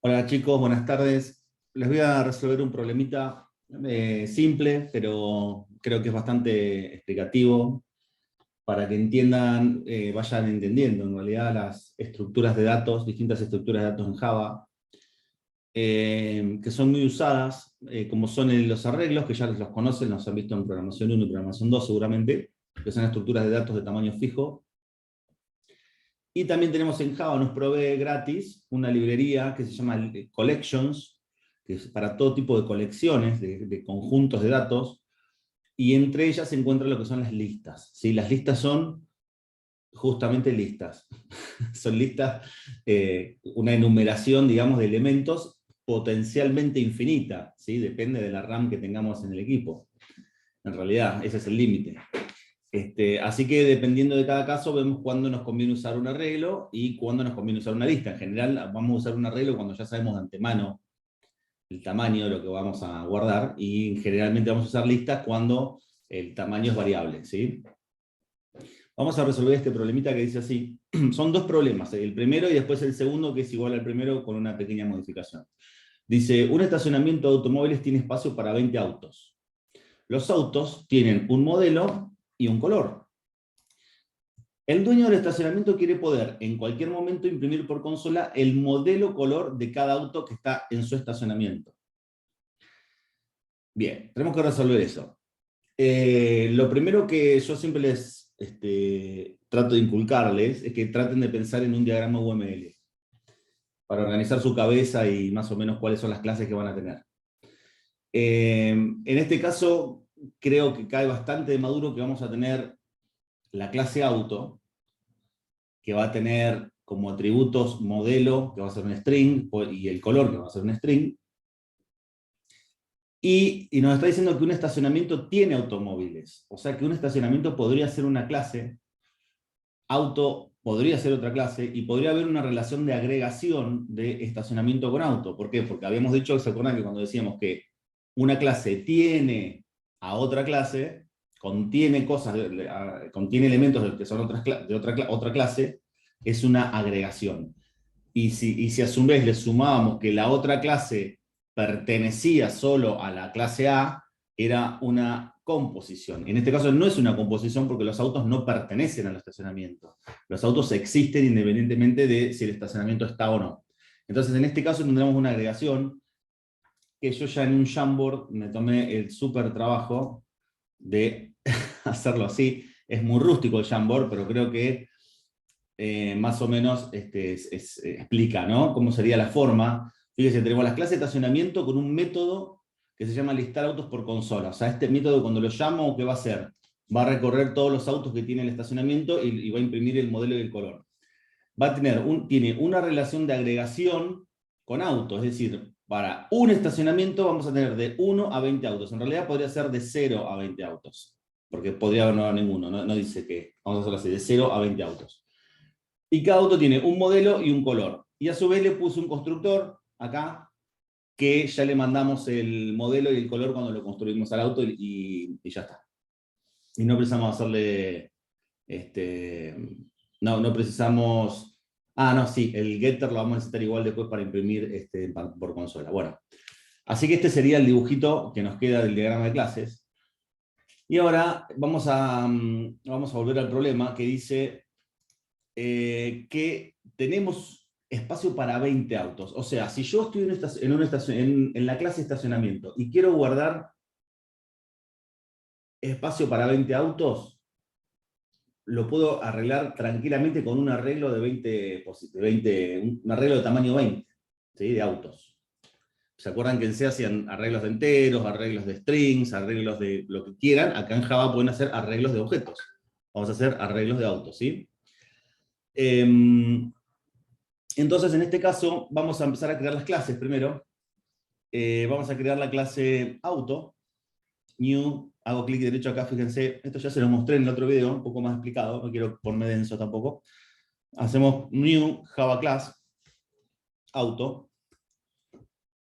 Hola chicos, buenas tardes. Les voy a resolver un problemita simple, pero creo que es bastante explicativo para que entiendan, vayan entendiendo en realidad las estructuras de datos, distintas estructuras de datos en Java, que son muy usadas, como son los arreglos, que ya los conocen, los han visto en programación 1 y programación 2 seguramente, que son estructuras de datos de tamaño fijo. Y también tenemos en Java, nos provee gratis una librería que se llama Collections, que es para todo tipo de colecciones, de conjuntos de datos, y entre ellas se encuentran lo que son las listas. ¿Sí? Las listas son justamente listas. Son listas, una enumeración, digamos, de elementos potencialmente infinita, ¿sí? Depende de la RAM que tengamos en el equipo. En realidad, ese es el límite. Así que dependiendo de cada caso vemos cuándo nos conviene usar un arreglo y cuándo nos conviene usar una lista. En general vamos a usar un arreglo cuando ya sabemos de antemano el tamaño de lo que vamos a guardar, y generalmente vamos a usar listas cuando el tamaño es variable, ¿sí? Vamos a resolver este problemita que dice así. Son dos problemas, el primero y después el segundo, que es igual al primero con una pequeña modificación. Dice, un estacionamiento de automóviles tiene espacio para 20 autos. Los autos tienen un modelo y un color. El dueño del estacionamiento quiere poder en cualquier momento imprimir por consola el modelo color de cada auto que está en su estacionamiento. Bien, tenemos que resolver eso. Lo primero que yo siempre les trato de inculcarles es que traten de pensar en un diagrama UML para organizar su cabeza y más o menos cuáles son las clases que van a tener. En este caso, creo que cae bastante de maduro que vamos a tener la clase auto, que va a tener como atributos modelo, que va a ser un string, y el color, que va a ser un string. Y nos está diciendo que un estacionamiento tiene automóviles. O sea que un estacionamiento podría ser una clase, auto podría ser otra clase, y podría haber una relación de agregación de estacionamiento con auto. ¿Por qué? Porque habíamos dicho, ¿se acuerdan que cuando decíamos que una clase tiene a otra clase, contiene cosas, contiene elementos que son de otra clase, es una agregación? Y si a su vez le sumábamos que la otra clase pertenecía solo a la clase A, era una composición. En este caso no es una composición porque los autos no pertenecen al estacionamiento. Los autos existen independientemente de si el estacionamiento está o no. Entonces en este caso tendremos una agregación que yo ya en un Jamboard me tomé el súper trabajo de hacerlo así. Es muy rústico el Jamboard, pero creo que más o menos explica, ¿no?, cómo sería la forma. Fíjense, tenemos las clases de estacionamiento con un método que se llama listar autos por consola. O sea, este método, cuando lo llamo, ¿qué va a hacer? Va a recorrer todos los autos que tiene el estacionamiento y va a imprimir el modelo y el color. Tiene una relación de agregación con autos, es decir, para un estacionamiento vamos a tener de 1 a 20 autos. En realidad podría ser de 0 a 20 autos, porque podría no haber ninguno, no dice que, vamos a hacerlo así, de 0 a 20 autos. Y cada auto tiene un modelo y un color. Y a su vez le puse un constructor acá, que ya le mandamos el modelo y el color cuando lo construimos al auto y ya está. Y no precisamos hacerle, no precisamos, no, sí, el getter lo vamos a necesitar igual después para imprimir por consola. Bueno, así que este sería el dibujito que nos queda del diagrama de clases. Y ahora vamos a volver al problema que dice que tenemos espacio para 20 autos. O sea, si yo estoy en la clase de estacionamiento y quiero guardar espacio para 20 autos, lo puedo arreglar tranquilamente con un arreglo un arreglo de tamaño 20, ¿sí?, de autos. ¿Se acuerdan que en C hacían arreglos de enteros, arreglos de strings, arreglos de lo que quieran? Acá en Java pueden hacer arreglos de objetos. Vamos a hacer arreglos de autos, ¿sí? Entonces, en este caso, vamos a empezar a crear las clases primero. Vamos a crear la clase auto, new, hago clic derecho acá, fíjense, esto ya se lo mostré en el otro video, un poco más explicado, no quiero ponerme denso tampoco. Hacemos new Java class, auto,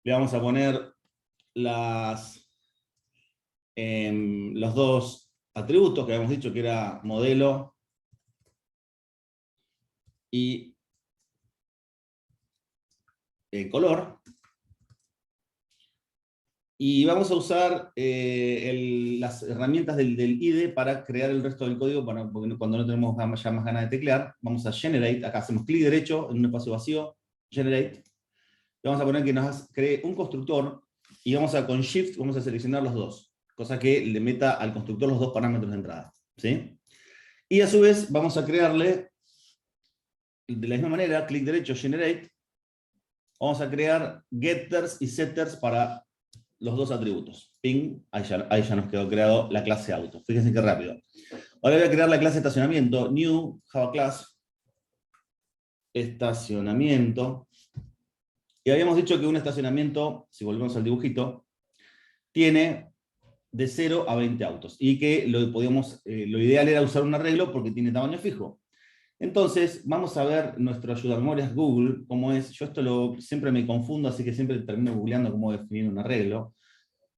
le vamos a poner los dos atributos que habíamos dicho que era modelo y color. Y vamos a usar las herramientas del IDE para crear el resto del código, porque cuando no tenemos ya más ganas de teclear, vamos a Generate, acá hacemos clic derecho en un espacio vacío, Generate, y vamos a poner que nos cree un constructor, y con Shift vamos a seleccionar los dos, cosa que le meta al constructor los dos parámetros de entrada, ¿sí? Y a su vez vamos a crearle, de la misma manera, clic derecho, Generate, vamos a crear getters y setters para los dos atributos. Ping, ahí ya nos quedó creado la clase auto. Fíjense qué rápido. Ahora voy a crear la clase estacionamiento. New Java Class. Estacionamiento. Y habíamos dicho que un estacionamiento, si volvemos al dibujito, tiene de 0 a 20 autos. Y que lo ideal era usar un arreglo porque tiene tamaño fijo. Entonces, vamos a ver nuestro ayudamemorias Google, cómo es. Yo siempre me confundo, así que siempre termino googleando cómo definir un arreglo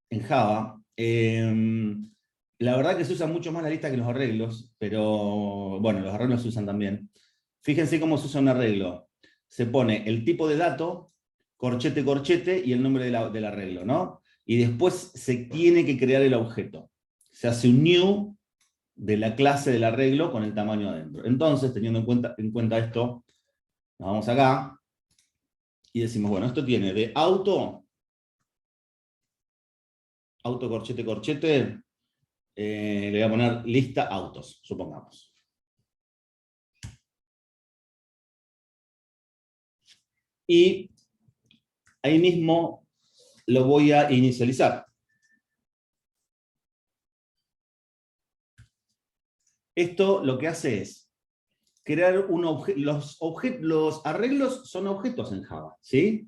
en Java. La verdad que se usa mucho más la lista que los arreglos, pero bueno, los arreglos se usan también. Fíjense cómo se usa un arreglo. Se pone el tipo de dato, corchete, corchete, y el nombre del arreglo, ¿no? Y después se tiene que crear el objeto. Se hace un new de la clase del arreglo con el tamaño adentro. Entonces, teniendo en cuenta esto, nos vamos acá y decimos, bueno, esto tiene de auto corchete, corchete, le voy a poner lista autos, supongamos. Y ahí mismo lo voy a inicializar. Esto lo que hace es crear un objeto. Los arreglos son objetos en Java, ¿sí?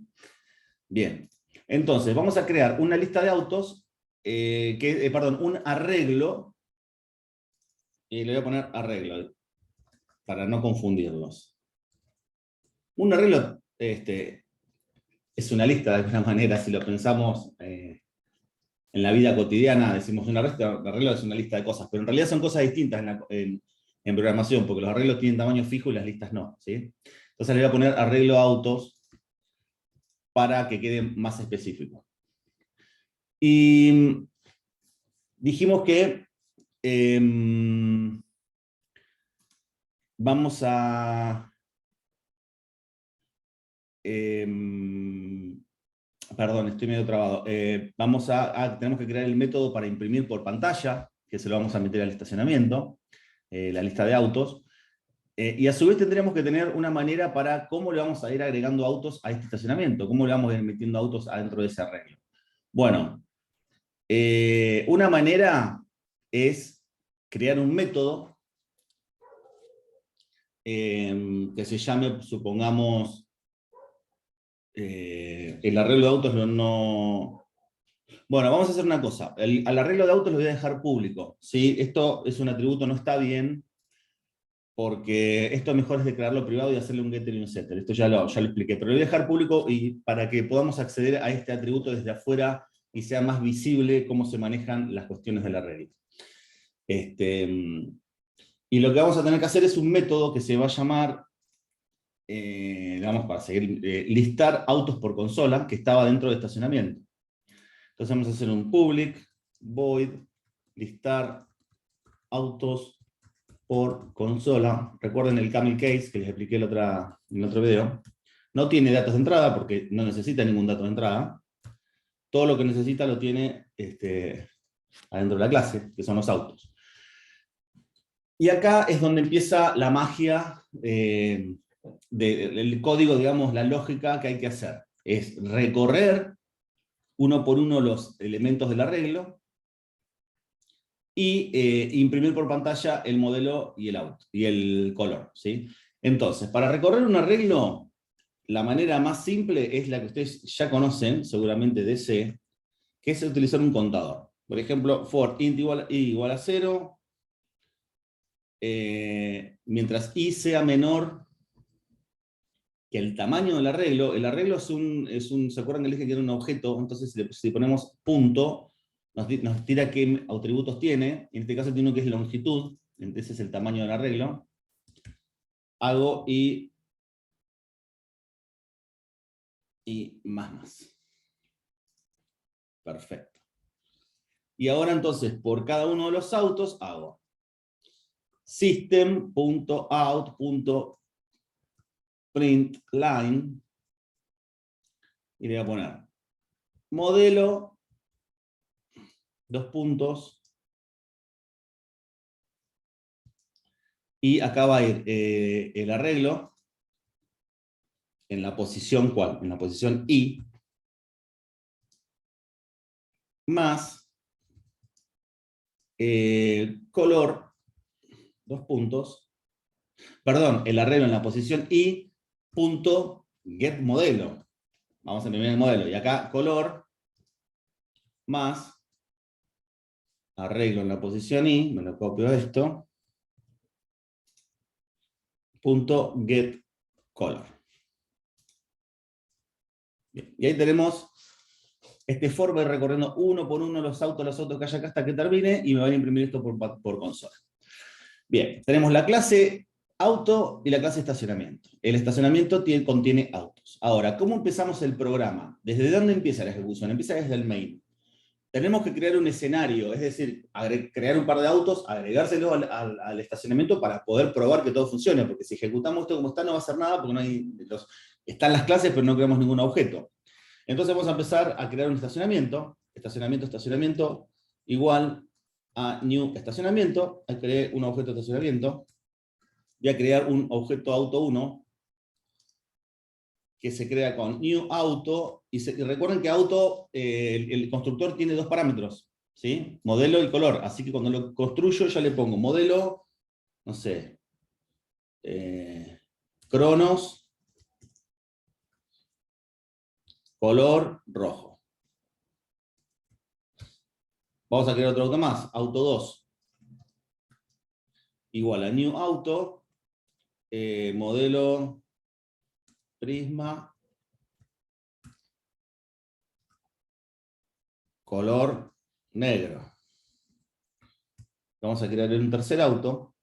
Bien. Entonces, vamos a crear una lista de autos, un arreglo, y le voy a poner arreglo, para no confundirlos. Un arreglo es una lista de alguna manera, si lo pensamos en la vida cotidiana, decimos un arreglo es una lista de cosas, pero en realidad son cosas distintas en programación, porque los arreglos tienen tamaño fijo y las listas no, ¿sí? Entonces le voy a poner arreglo autos para que quede más específico. Y dijimos que vamos a... perdón, estoy medio trabado. Tenemos que crear el método para imprimir por pantalla, que se lo vamos a meter al estacionamiento, la lista de autos. Y a su vez tendríamos que tener una manera para cómo le vamos a ir agregando autos a este estacionamiento, cómo le vamos a ir metiendo autos adentro de ese arreglo. Bueno, una manera es crear un método que se llame, supongamos, el arreglo de autos no... Bueno, vamos a hacer una cosa. Al arreglo de autos lo voy a dejar público, ¿sí? Esto es un atributo, no está bien, porque esto mejor es declararlo privado y hacerle un getter y un setter. Esto ya lo expliqué, pero lo voy a dejar público y para que podamos acceder a este atributo desde afuera y sea más visible cómo se manejan las cuestiones del arreglo. Y lo que vamos a tener que hacer es un método que se va a llamar, para seguir, listar autos por consola, que estaba dentro de estacionamiento. Entonces vamos a hacer un public void listar autos por consola. Recuerden el camel case que les expliqué en el otro video. No tiene datos de entrada porque no necesita ningún dato de entrada. Todo lo que necesita lo tiene adentro de la clase, que son los autos. Y acá es donde empieza la magia del código, digamos, la lógica que hay que hacer. Es recorrer uno por uno los elementos del arreglo y imprimir por pantalla el modelo y el color, ¿sí? Entonces, para recorrer un arreglo, la manera más simple es la que ustedes ya conocen, seguramente de C, que es utilizar un contador. Por ejemplo, for int igual a 0, mientras i sea menor que el tamaño del arreglo. El arreglo ¿se acuerdan que les dije que era un objeto? Entonces si ponemos punto, nos tira qué atributos tiene. En este caso tiene uno que es longitud, entonces es el tamaño del arreglo. Hago y y más. Perfecto. Y ahora entonces, por cada uno de los autos, hago system.out.println y le voy a poner modelo, dos puntos, y acá va a ir el arreglo en la posición, ¿cuál? En la posición I, más color, dos puntos, perdón, el arreglo en la posición I, punto, get modelo. Vamos a imprimir el modelo. Y acá color, más, arreglo en la posición I, me lo copio esto, punto, get color. Bien. Y ahí tenemos este for, va recorriendo uno por uno los autos que hay acá hasta que termine, y me van a imprimir esto por consola. Bien, tenemos la clase auto y la clase estacionamiento. El estacionamiento contiene autos. Ahora, ¿cómo empezamos el programa? ¿Desde dónde empieza la ejecución? Empieza desde el main. Tenemos que crear un escenario, es decir, crear un par de autos, agregárselos al estacionamiento para poder probar que todo funcione, porque si ejecutamos esto como está no va a hacer nada, porque no hay están las clases pero no creamos ningún objeto. Entonces vamos a empezar a crear un estacionamiento, estacionamiento, igual a new estacionamiento, crear un objeto de estacionamiento, voy a crear un objeto auto 1, que se crea con new auto, y recuerden que auto, el constructor tiene dos parámetros, ¿sí? Modelo y color, así que cuando lo construyo ya le pongo modelo, no sé, Cronos, color rojo. Vamos a crear otro auto más, auto 2, igual a new auto, modelo prisma, color negro. Vamos a crear un tercer auto,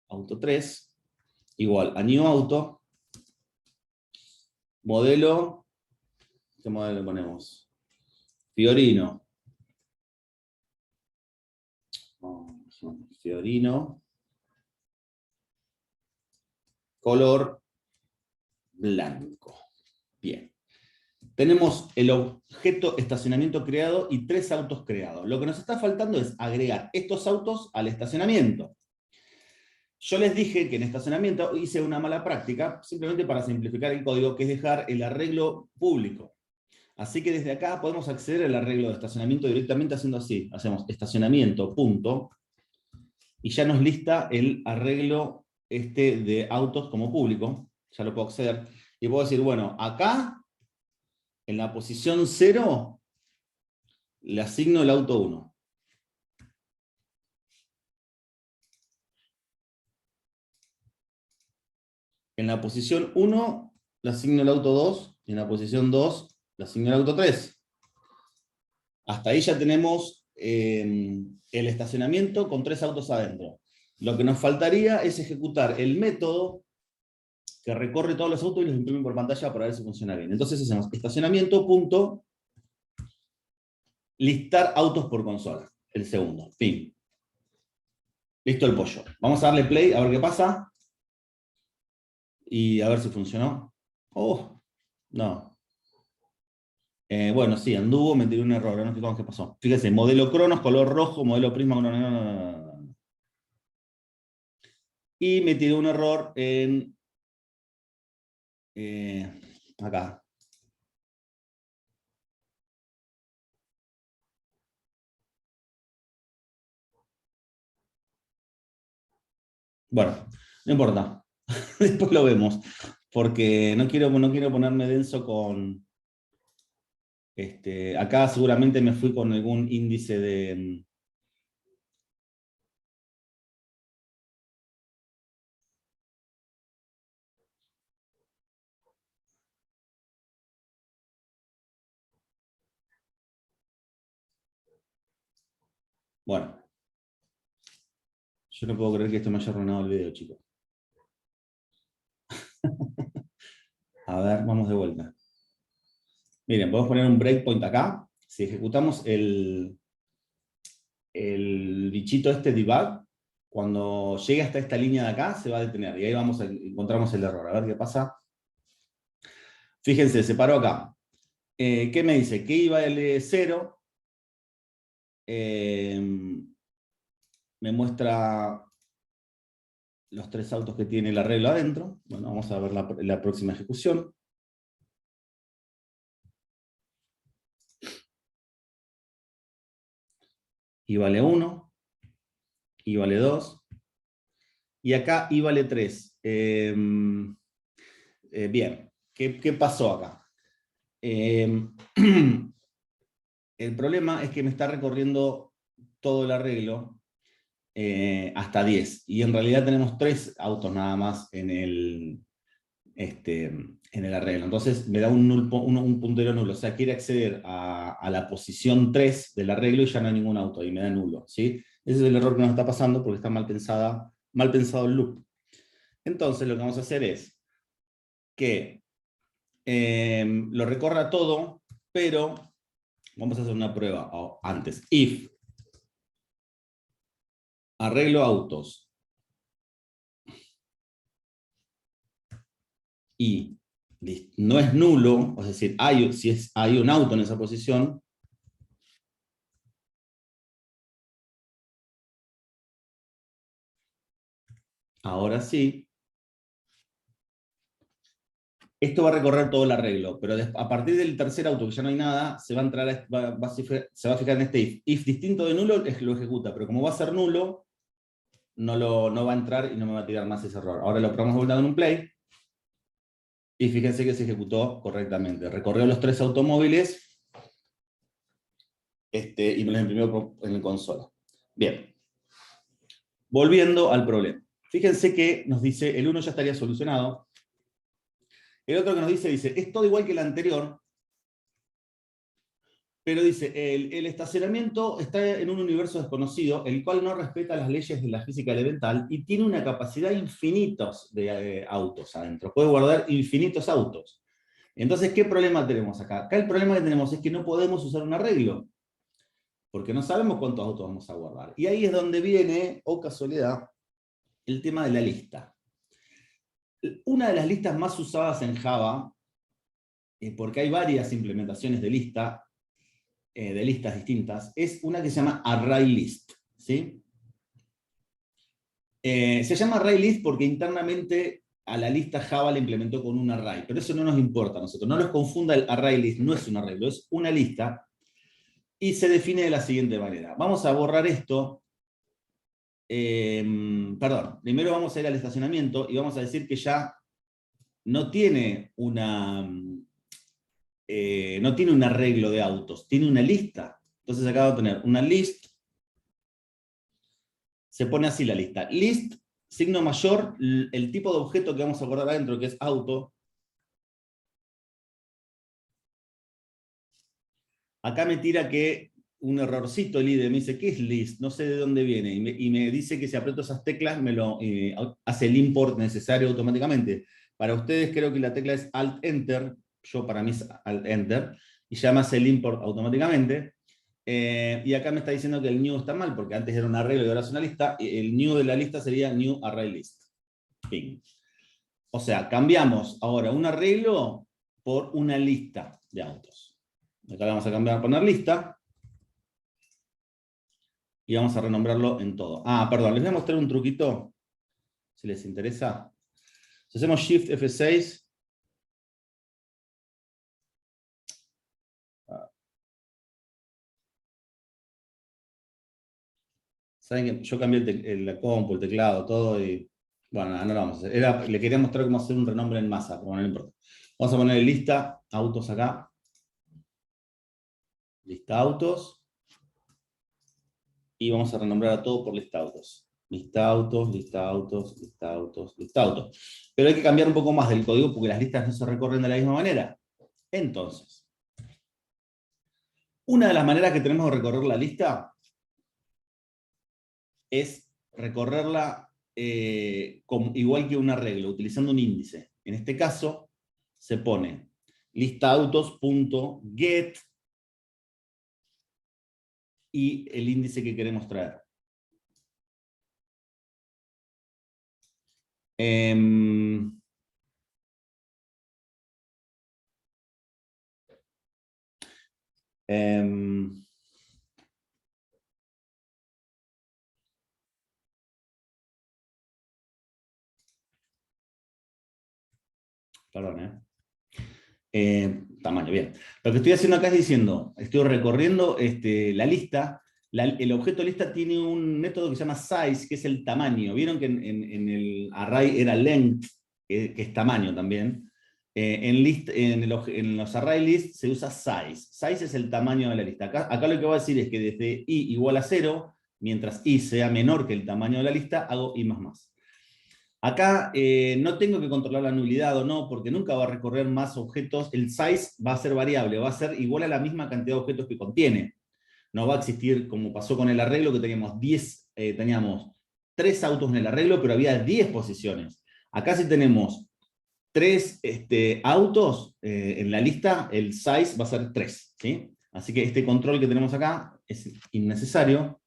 auto 3, igual a new auto, modelo, ¿qué modelo le ponemos? Fiorino. Fiorino. Color blanco. Bien. Tenemos el objeto estacionamiento creado y 3 autos creados. Lo que nos está faltando es agregar estos autos al estacionamiento. Yo les dije que en estacionamiento hice una mala práctica, simplemente para simplificar el código, que es dejar el arreglo público. Así que desde acá podemos acceder al arreglo de estacionamiento directamente haciendo así. Hacemos estacionamiento, punto, y ya nos lista el arreglo de autos como público. Ya lo puedo acceder. Y puedo decir, bueno, acá, en la posición 0, le asigno el auto 1. En la posición 1, le asigno el auto 2, y en la posición 2, le asigno el auto 3. Hasta ahí ya tenemos el estacionamiento con 3 autos adentro. Lo que nos faltaría es ejecutar el método que recorre todos los autos y los imprime por pantalla para ver si funciona bien. Entonces hacemos estacionamiento, punto, listar autos por consola. El segundo, fin. Listo el pollo. Vamos a darle play a ver qué pasa. Y a ver si funcionó. Oh, no. Bueno, sí, anduvo, me tiró un error, no sé qué pasó. Fíjense, modelo Cronos, color rojo, modelo Prisma, no. Y me tiró un error en... acá. Bueno, no importa. Después lo vemos. Porque no quiero ponerme denso con... acá seguramente me fui con algún índice de... Bueno, yo no puedo creer que esto me haya arruinado el video, chicos. A ver, vamos de vuelta. Miren, podemos poner un breakpoint acá. Si ejecutamos el bichito este debug, cuando llegue hasta esta línea de acá, se va a detener. Y ahí encontramos el error. A ver qué pasa. Fíjense, se paró acá. ¿Qué me dice? Que iba el 0. Me muestra los 3 autos que tiene el arreglo adentro. Bueno, vamos a ver la próxima ejecución. Y vale 1. Y vale 2. Y acá y vale 3. Bien, ¿qué pasó acá? El problema es que me está recorriendo todo el arreglo hasta 10. Y en realidad tenemos 3 autos nada más en el arreglo. Entonces me da un puntero nulo. O sea, quiere acceder a la posición 3 del arreglo y ya no hay ningún auto. Y me da nulo. ¿Sí? Ese es el error que nos está pasando porque está mal pensado el loop. Entonces lo que vamos a hacer es que lo recorra todo, pero vamos a hacer una prueba antes. If arreglo autos y no es nulo, es decir, si hay un auto en esa posición, ahora sí, esto va a recorrer todo el arreglo, pero a partir del tercer auto, que ya no hay nada, se va a entrar, se va a fijar en este if. If distinto de nulo, lo ejecuta, pero como va a ser nulo, no va a entrar y no me va a tirar más ese error. Ahora lo probamos volviendo en un play, y fíjense que se ejecutó correctamente. Recorrió los 3 automóviles, y me los imprimió en la consola. Bien. Volviendo al problema. Fíjense que nos dice, el 1 ya estaría solucionado. El otro que nos dice, es todo igual que el anterior, pero dice, el estacionamiento está en un universo desconocido, el cual no respeta las leyes de la física elemental y tiene una capacidad infinitos de autos adentro. Puede guardar infinitos autos. Entonces, ¿qué problema tenemos acá? Acá el problema que tenemos es que no podemos usar un arreglo, porque no sabemos cuántos autos vamos a guardar. Y ahí es donde viene, oh casualidad, el tema de la lista. Una de las listas más usadas en Java, porque hay varias implementaciones de listas distintas, es una que se llama ArrayList. ¿Sí? Se llama ArrayList porque internamente a la lista Java la implementó con un array, pero eso no nos importa a nosotros. No nos confunda, el ArrayList no es un arreglo, es una lista, y se define de la siguiente manera. Vamos a borrar esto. Perdón, primero vamos a ir al estacionamiento y vamos a decir que ya no tiene no tiene un arreglo de autos, tiene una lista. Entonces acá va a tener una list, se pone así la lista. List, signo mayor, el tipo de objeto que vamos a guardar adentro, que es auto. Acá me tira que un errorcito el IDE, me dice, ¿qué es list? No sé de dónde viene. Y me dice que si aprieto esas teclas, me lo hace el import necesario automáticamente. Para ustedes creo que la tecla es Alt-Enter, para mí es Alt-Enter, y ya me hace el import automáticamente. Y acá me está diciendo que el new está mal, porque antes era un arreglo y ahora es una lista. El new de la lista sería new array list. Fin. O sea, cambiamos ahora un arreglo por una lista de autos. Acá vamos a cambiar a poner lista. Y vamos a renombrarlo en todo. Perdón, les voy a mostrar un truquito, si les interesa. Si hacemos Shift F6, saben que yo cambié la compu, el teclado, todo, y bueno, no lo vamos a hacer. Le quería mostrar cómo hacer un renombre en masa, pero no importa. Vamos a poner lista, autos acá. Lista autos. Y vamos a renombrar a todo por lista autos. Lista autos, lista autos, lista autos, lista autos. Pero hay que cambiar un poco más del código porque las listas no se recorren de la misma manera. Entonces, una de las maneras que tenemos de recorrer la lista es recorrerla igual que un arreglo, utilizando un índice. En este caso, se pone lista autos.get y el índice que queremos traer. Perdón, tamaño, bien. Lo que estoy haciendo acá es diciendo, estoy recorriendo la lista. El objeto lista tiene un método que se llama size, que es el tamaño. Vieron que en el array era length, que es tamaño también. En los array list se usa size. Size es el tamaño de la lista. Acá lo que voy a decir es que desde i igual a 0, mientras i sea menor que el tamaño de la lista, hago i más. Acá no tengo que controlar la nulidad o no, porque nunca va a recorrer más objetos. El size va a ser variable, va a ser igual a la misma cantidad de objetos que contiene. No va a existir, como pasó con el arreglo, que teníamos 3 autos en el arreglo, pero había 10 posiciones. Acá si tenemos 3 autos en la lista, el size va a ser 3. ¿Sí? Así que este control que tenemos acá es innecesario.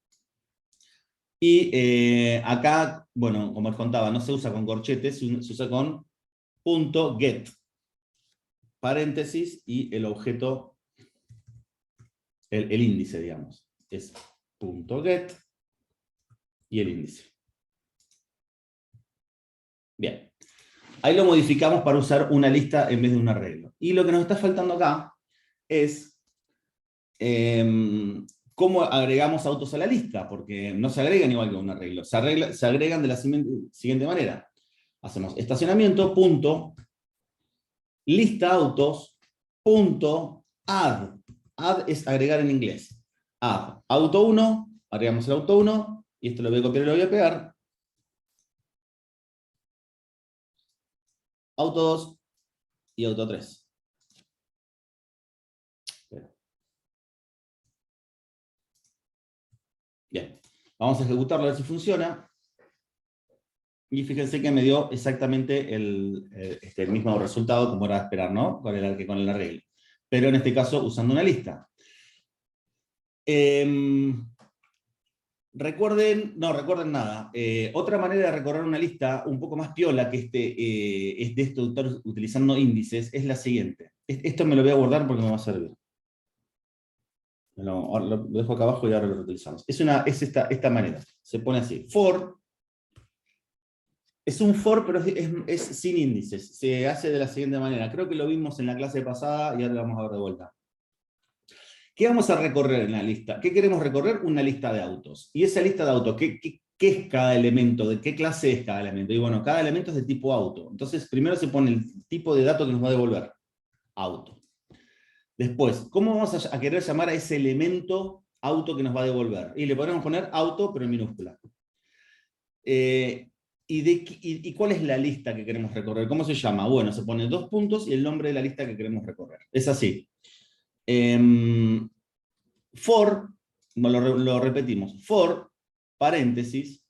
Y acá, bueno, como les contaba, no se usa con corchetes, se usa con .get, paréntesis, y el objeto, el índice, digamos. Es .get y el índice. Bien. Ahí lo modificamos para usar una lista en vez de un arreglo. Y lo que nos está faltando acá es cómo agregamos autos a la lista, porque no se agregan igual que un arreglo. Se agregan de la siguiente manera. Hacemos estacionamiento, punto, lista autos, punto, add. Add es agregar en inglés. Add auto 1, agregamos el auto 1, y esto lo voy a copiar y lo voy a pegar. Auto 2 y auto 3. Bien, vamos a ejecutarlo a ver si funciona. Y fíjense que me dio exactamente el mismo resultado como era de esperar, ¿no? Con el arreglo. Pero en este caso usando una lista. Recuerden nada. Otra manera de recorrer una lista, un poco más piola que es de esto utilizando índices, es la siguiente. Esto me lo voy a guardar porque me va a servir. Lo dejo acá abajo y ahora lo reutilizamos. Es esta manera. Se pone así. For. Es un for, pero es sin índices. Se hace de la siguiente manera. Creo que lo vimos en la clase pasada y ahora lo vamos a ver de vuelta. ¿Qué vamos a recorrer en la lista? ¿Qué queremos recorrer? Una lista de autos. Y esa lista de autos, ¿qué es cada elemento? ¿De qué clase es cada elemento? Y bueno, cada elemento es de tipo auto. Entonces, primero se pone el tipo de dato que nos va a devolver. Auto. Después, ¿cómo vamos a querer llamar a ese elemento auto que nos va a devolver? Y le podemos poner auto, pero en minúscula. ¿Y cuál es la lista que queremos recorrer? ¿Cómo se llama? Bueno, se pone 2 puntos y el nombre de la lista que queremos recorrer. Es así. For, lo repetimos, for, paréntesis,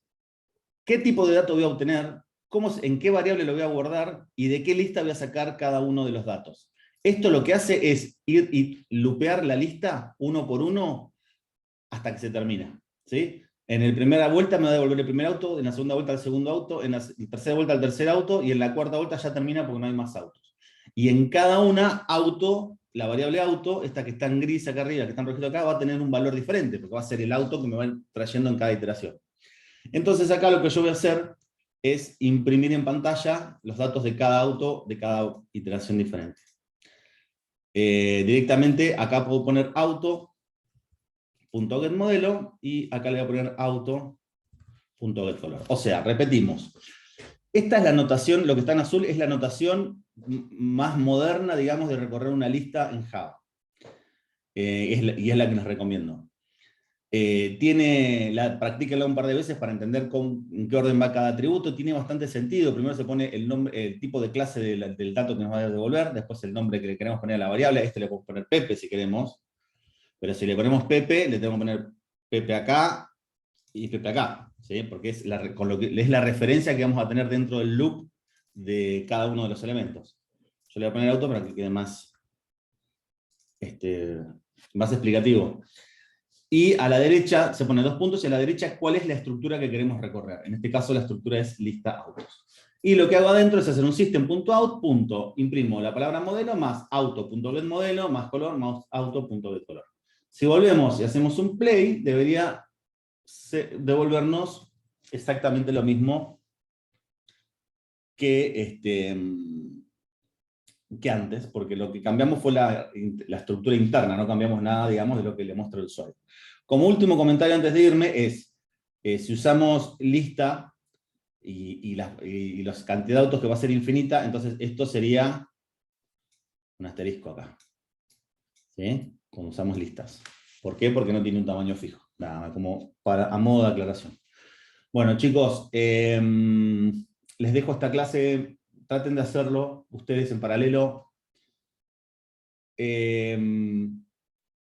¿qué tipo de dato voy a obtener? ¿En qué variable lo voy a guardar? ¿Y de qué lista voy a sacar cada uno de los datos? Esto lo que hace es ir y lupear la lista uno por uno hasta que se termina. ¿Sí? En la primera vuelta me va a devolver el primer auto, en la segunda vuelta el segundo auto, en la tercera vuelta el tercer auto, y en la cuarta vuelta ya termina porque no hay más autos. Y en cada una, auto, la variable auto, esta que está en gris acá arriba, que está en rojito acá, va a tener un valor diferente, porque va a ser el auto que me va trayendo en cada iteración. Entonces acá lo que yo voy a hacer es imprimir en pantalla los datos de cada auto, de cada iteración diferente. Directamente acá puedo poner auto.getModelo y acá le voy a poner auto.getColor. O sea, repetimos. Esta es la notación, lo que está en azul es la notación más moderna, digamos, de recorrer una lista en Java. Y es la que les recomiendo. Practíquenla un par de veces para entender en qué orden va cada atributo. Tiene bastante sentido. Primero se pone el tipo de clase del dato que nos va a devolver, después el nombre que le queremos poner a la variable. A este le podemos poner Pepe si queremos. Pero si le ponemos Pepe, le tenemos que poner Pepe acá y Pepe acá, ¿sí? Porque es la referencia que vamos a tener dentro del loop de cada uno de los elementos. Yo le voy a poner auto para que quede más, más explicativo. Y a la derecha se ponen 2 puntos, y a la derecha cuál es la estructura que queremos recorrer. En este caso la estructura es lista autos. Y lo que hago adentro es hacer un system.out, imprimo la palabra modelo, más auto.getModelo, más color, más auto.getColor. Si volvemos y hacemos un play, debería devolvernos exactamente lo mismo que, que antes, porque lo que cambiamos fue la estructura interna, no cambiamos nada, digamos, de lo que le muestra el usuario. Como último comentario antes de irme es, si usamos lista y la cantidad de autos que va a ser infinita, entonces esto sería un asterisco acá. ¿Sí? Cuando usamos listas. ¿Por qué? Porque no tiene un tamaño fijo. Nada, como a modo de aclaración. Bueno, chicos, les dejo esta clase. Traten de hacerlo ustedes en paralelo.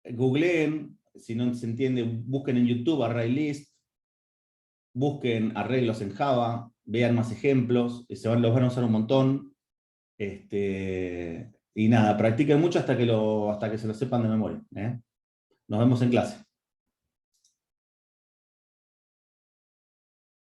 Googleen, si no se entiende, busquen en YouTube ArrayList, busquen arreglos en Java, vean más ejemplos, los van a usar un montón. Y nada, practiquen mucho hasta que se lo sepan de memoria. Nos vemos en clase.